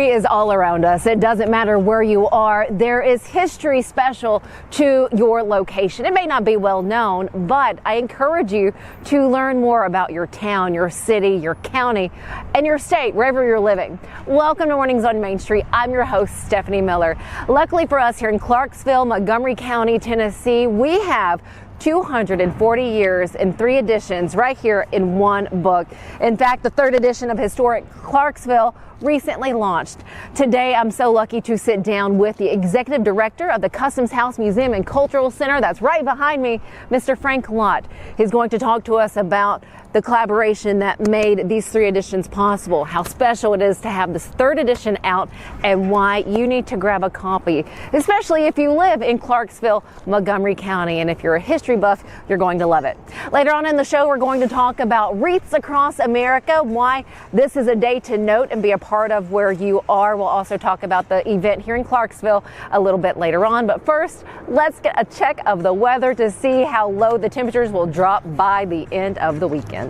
History is all around us. It doesn't matter where you are. There is history special to your location. It may not be well known, but I encourage you to learn more about your town, your city, your county, and your state, wherever you're living. Welcome to Mornings on Main Street. I'm your host, Stephanie Miller. Luckily for us here in Clarksville, Montgomery County, Tennessee, we have 240 years in 3 editions right here in one book. In fact, the 3rd edition of Historic Clarksville recently launched. Today, I'm so lucky to sit down with the executive director of the Customs House Museum and Cultural Center. That's right behind me, Mr. Frank Lott. He's going to talk to us about the collaboration that made these 3 editions possible, how special it is to have this 3rd edition out, and why you need to grab a copy, especially if you live in Clarksville, Montgomery County. And if you're a history buff, you're going to love it. Later on in the show, we're going to talk about wreaths across America, why this is a day to note and be a part of where you are. We'll also talk about the event here in Clarksville a little bit later on. But first, let's get a check of the weather to see how low the temperatures will drop by the end of the weekend.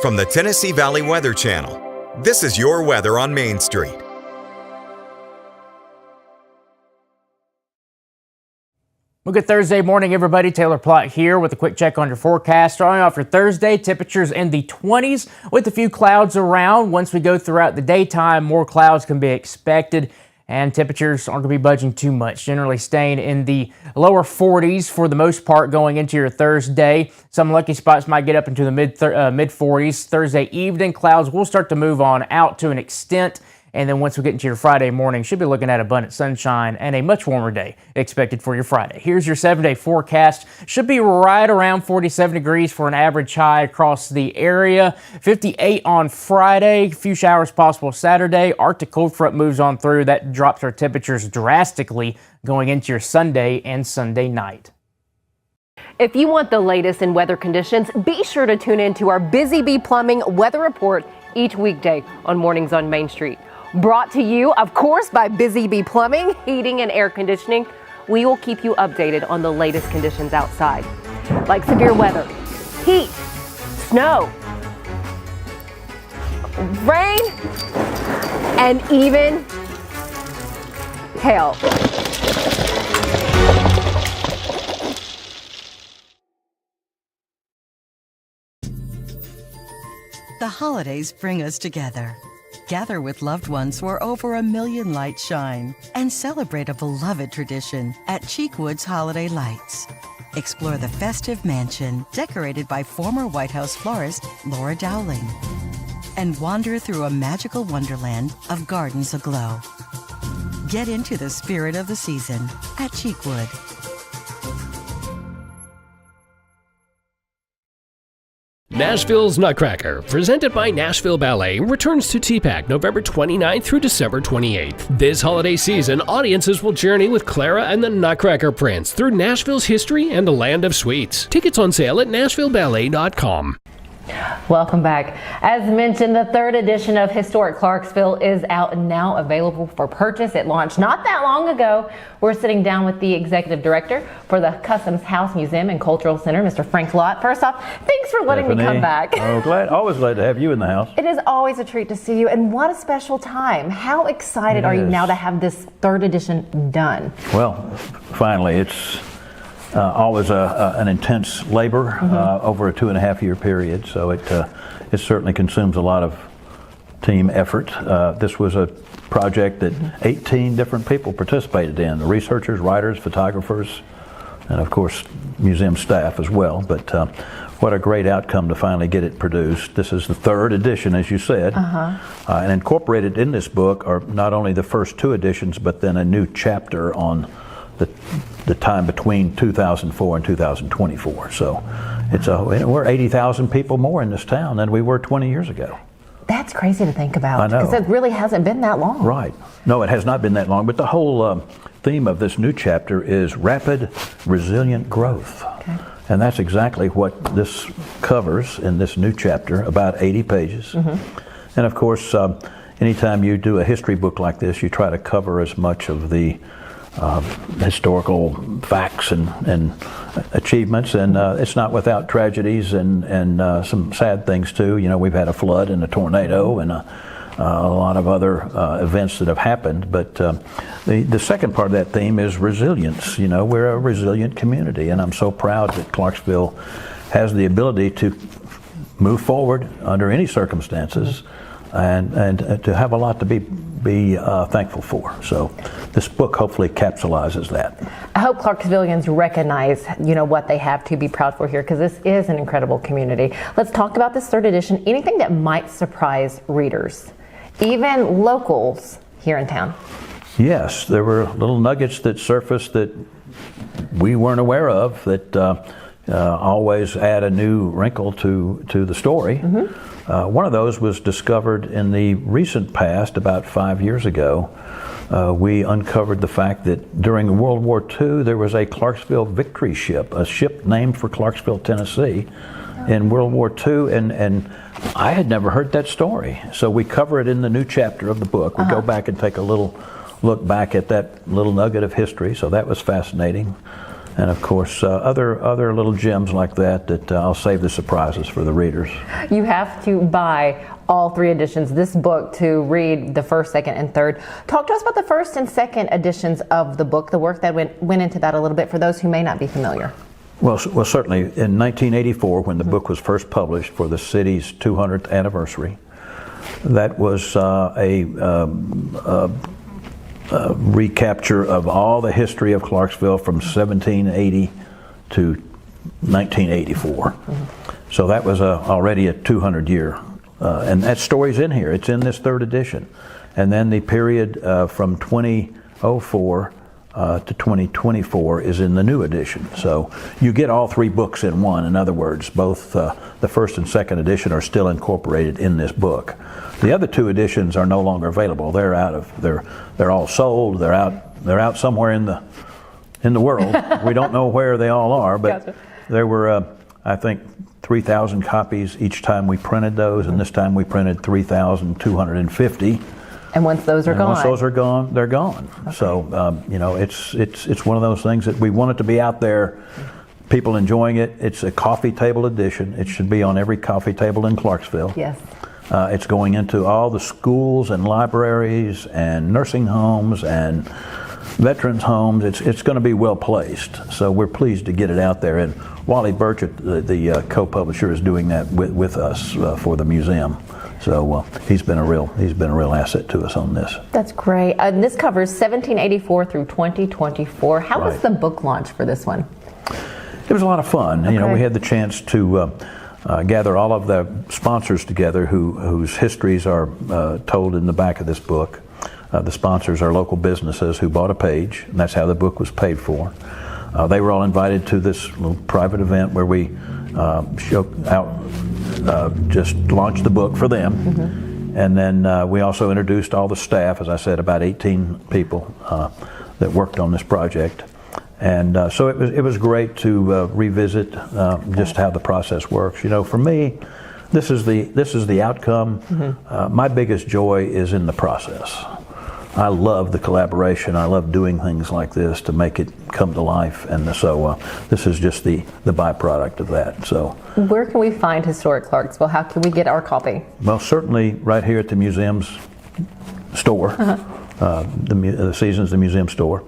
From the Tennessee Valley Weather Channel, this is your weather on Main Street. Well, good Thursday morning, everybody. Taylor Plott here with a quick check on your forecast. Starting off your Thursday, temperatures in the 20s with a few clouds around. Once we go throughout the daytime, more clouds can be expected, and temperatures aren't going to be budging too much, generally staying in the lower 40s for the most part going into your Thursday. Some lucky spots might get up into the mid 40s. Thursday evening, clouds will start to move on out to an extent. And then once we get into your Friday morning, should be looking at abundant sunshine and a much warmer day expected for your Friday. Here's your 7-day forecast. Should be right around 47 degrees for an average high across the area. 58 on Friday, a few showers possible Saturday. Arctic cold front moves on through. That drops our temperatures drastically going into your Sunday and Sunday night. If you want the latest in weather conditions, be sure to tune in to our Busy Bee Plumbing Weather Report each weekday on Mornings on Main Street. Brought to you, of course, by Busy Bee Plumbing, Heating and Air Conditioning. We will keep you updated on the latest conditions outside, like severe weather, heat, snow, rain, and even hail. The holidays bring us together. Gather with loved ones where over 1 million lights shine and celebrate a beloved tradition at Cheekwood's Holiday Lights. Explore the festive mansion decorated by former White House florist Laura Dowling and wander through a magical wonderland of gardens aglow. Get into the spirit of the season at Cheekwood. Nashville's Nutcracker, presented by Nashville Ballet, returns to TPAC November 29th through December 28th. This holiday season, audiences will journey with Clara and the Nutcracker Prince through Nashville's history and the land of sweets. Tickets on sale at NashvilleBallet.com. Welcome back. As mentioned, the 3rd edition of Historic Clarksville is out and now available for purchase. It launched not that long ago. We're sitting down with the executive director for the Customs House Museum and Cultural Center, Mr. Frank Lott. First off, thanks for letting me come back. Oh, always glad to have you in the house. It is always a treat to see you, and what a special time. How excited are you now to have this 3rd edition done? Well, finally, it's always an intense labor over a 2.5-year period, so it certainly consumes a lot of team effort. This was a project that 18 different people participated in, the researchers, writers, photographers, and of course museum staff as well. But what a great outcome to finally get it produced. This is the 3rd edition, as you said, and incorporated in this book are not only the first 2 editions, but then a new chapter on the time between 2004 and 2024. So we're 80,000 people more in this town than we were 20 years ago. That's crazy to think about. I know. Because it really hasn't been that long. Right. No, it has not been that long. But the whole theme of this new chapter is rapid, resilient growth. Okay. And that's exactly what this covers in this new chapter, about 80 pages. And of course, anytime you do a history book like this, you try to cover as much of the historical facts and achievements, and it's not without tragedies and some sad things too. You know, we've had a flood and a tornado and a lot of other events that have happened. But the second part of that theme is resilience. You know, we're a resilient community, and I'm so proud that Clarksville has the ability to move forward under any circumstances, and to have a lot to be thankful for. So this book hopefully capsulizes that. I hope Clarksvillians recognize, what they have to be proud for here, because this is an incredible community. Let's talk about this third edition. Anything that might surprise readers, even locals here in town? Yes, there were little nuggets that surfaced that we weren't aware of that always add a new wrinkle to the story. One of those was discovered in the recent past, about 5 years ago. We uncovered the fact that during World War II there was a Clarksville victory ship, a ship named for Clarksville, Tennessee, in World War II, and I had never heard that story. So we cover it in the new chapter of the book. We go back and take a little look back at that little nugget of history, so that was fascinating. And of course, other little gems like that I'll save the surprises for the readers. You have to buy all 3 editions, this book, to read the first, second, and third. Talk to us about the first and second editions of the book, the work that went into that a little bit for those who may not be familiar. Well, certainly in 1984, when the book was first published for the city's 200th anniversary, that was a recapture of all the history of Clarksville from 1780 to 1984. So that was already a 200-year, and that story's in here. It's in this third edition. And then the period from 2004 to 2024 is in the new edition. So you get all 3 books in one. In other words, both the first and second edition are still incorporated in this book. The other 2 editions are no longer available. They're all sold. They're out somewhere in the world. We don't know where they all are, but gotcha. There were I think 3,000 copies each time we printed those, and this time we printed 3,250. And once those are gone, they're gone. Okay. So it's one of those things that we want it to be out there, people enjoying it. It's a coffee table edition. It should be on every coffee table in Clarksville. Yes. It's going into all the schools and libraries and nursing homes and veterans homes. It's going to be well placed. So we're pleased to get it out there. And Wally Burchett, the co-publisher, is doing that with us for the museum. So he's been a real asset to us on this. That's great. And this covers 1784 through 2024. How was the book launch for this one? It was a lot of fun. Okay. We had the chance to gather all of the sponsors together whose histories are told in the back of this book. The sponsors are local businesses who bought a page, and that's how the book was paid for. They were all invited to this little private event where we just launched the book for them. Mm-hmm. And then we also introduced all the staff, as I said, about 18 people that worked on this project. And so it was great to revisit just how the process works. For me, this is the outcome. Mm-hmm. My biggest joy is in the process. I love the collaboration. I love doing things like this to make it come to life. And so this is just the byproduct of that. So, where can we find Historic Clarksville? How can we get our copy? Well, certainly right here at the museum's store. The Seasons, the museum store.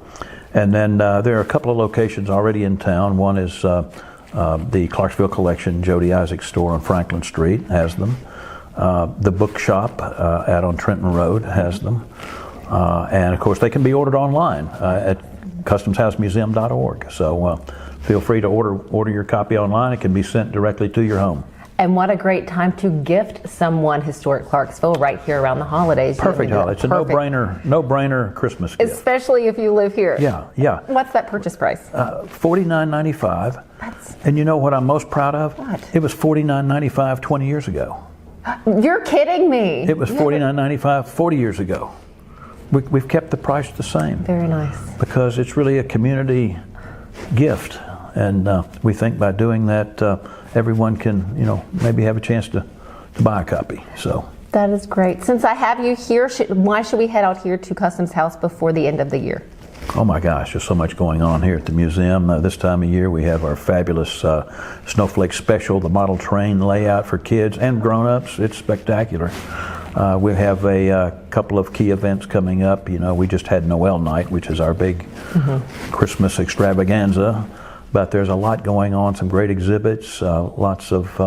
And then there are a couple of locations already in town. One is the Clarksville Collection, Jody Isaac's store on Franklin Street has them. The bookshop out on Trenton Road has them. And of course they can be ordered online at customshousemuseum.org. So feel free to order your copy online. It can be sent directly to your home. And what a great time to gift someone Historic Clarksville right here around the holidays. Perfect holiday. It's a no-brainer Christmas gift. Especially if you live here. Yeah. What's that purchase price? $49.95. And you know what I'm most proud of? What? It was $49.95 20 years ago. You're kidding me. It was $49.95 40 years ago. We've kept the price the same. Very nice. Because it's really a community gift. And we think by doing that, everyone can, maybe have a chance to buy a copy. So that is great. Since I have you here, why should we head out here to Customs House before the end of the year? Oh my gosh, there's so much going on here at the museum. This time of year we have our fabulous Snowflake Special, the model train layout for kids and grown-ups. It's spectacular. We have a couple of key events coming up. You know, we just had Noel Night, which is our big Christmas extravaganza. But there's a lot going on, some great exhibits, lots of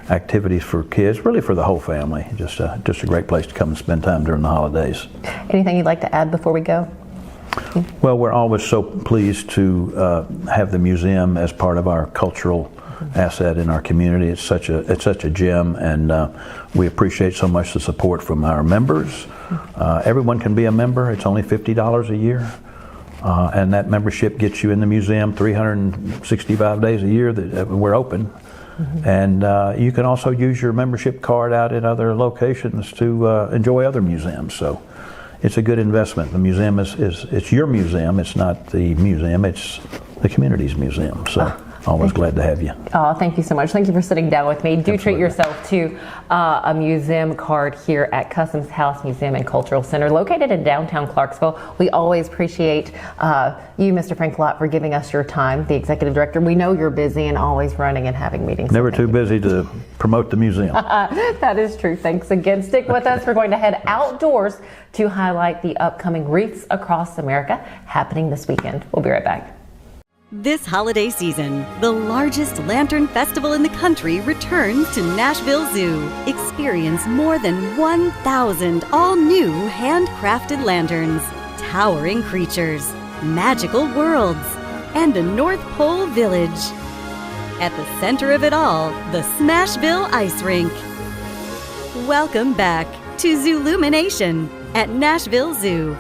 activities for kids, really for the whole family. Just a great place to come and spend time during the holidays. Anything you'd like to add before we go? Well, we're always so pleased to have the museum as part of our cultural asset in our community. It's such a gem, and we appreciate so much the support from our members. Everyone can be a member. It's only $50 a year. And that membership gets you in the museum 365 days a year that we're open. And you can also use your membership card out at other locations to enjoy other museums. So it's a good investment. The museum it's your museum. It's not the museum. It's the community's museum. So always glad to have you. Oh, thank you so much. Thank you for sitting down with me. Do treat yourself to a museum card here at Customs House Museum and Cultural Center, located in downtown Clarksville. We always appreciate you, Mr. Frank Lott, for giving us your time, the executive director. We know you're busy and always running and having meetings. Never too busy to promote the museum. That is true. Thanks again. Stick with us. We're going to head outdoors to highlight the upcoming Wreaths Across America happening this weekend. We'll be right back. This holiday season, the largest lantern festival in the country returns to Nashville Zoo. Experience more than 1,000 all-new handcrafted lanterns, towering creatures, magical worlds, and a North Pole village. At the center of it all, the Smashville Ice Rink. Welcome back to Zoolumination at Nashville Zoo.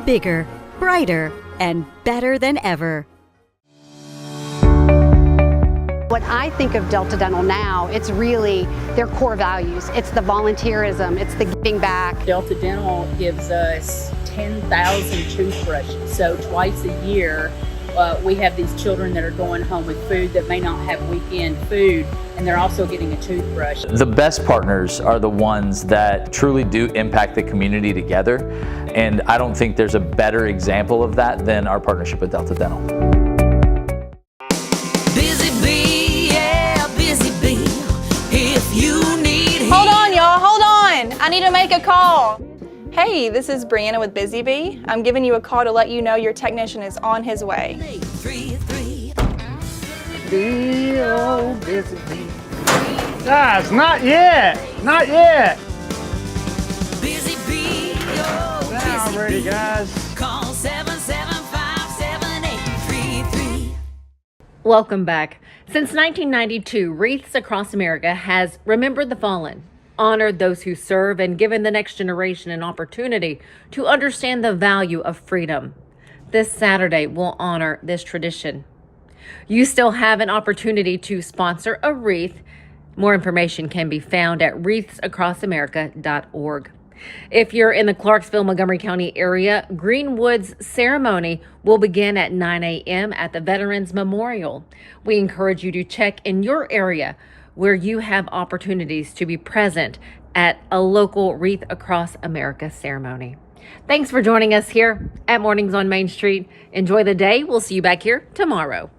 Bigger, brighter, and better than ever. When I think of Delta Dental now, it's really their core values. It's the volunteerism, it's the giving back. Delta Dental gives us 10,000 toothbrushes. So twice a year, we have these children that are going home with food that may not have weekend food, and they're also getting a toothbrush. The best partners are the ones that truly do impact the community together, and I don't think there's a better example of that than our partnership with Delta Dental. Hold on, y'all, hold on. I need to make a call. Hey, this is Brianna with Busy Bee. I'm giving you a call to let you know your technician is on his way. Guys, not yet. Not yet. Not ready, guys. Call 775-7833. Welcome back. Since 1992, Wreaths Across America has remembered the fallen, honored those who serve, and given the next generation an opportunity to understand the value of freedom. This Saturday will honor this tradition. You still have an opportunity to sponsor a wreath. More information can be found at wreathsacrossamerica.org. If you're in the Clarksville, Montgomery County area, Greenwood's ceremony will begin at 9 a.m. at the Veterans Memorial. We encourage you to check in your area where you have opportunities to be present at a local Wreath Across America ceremony. Thanks for joining us here at Mornings on Main Street. Enjoy the day. We'll see you back here tomorrow.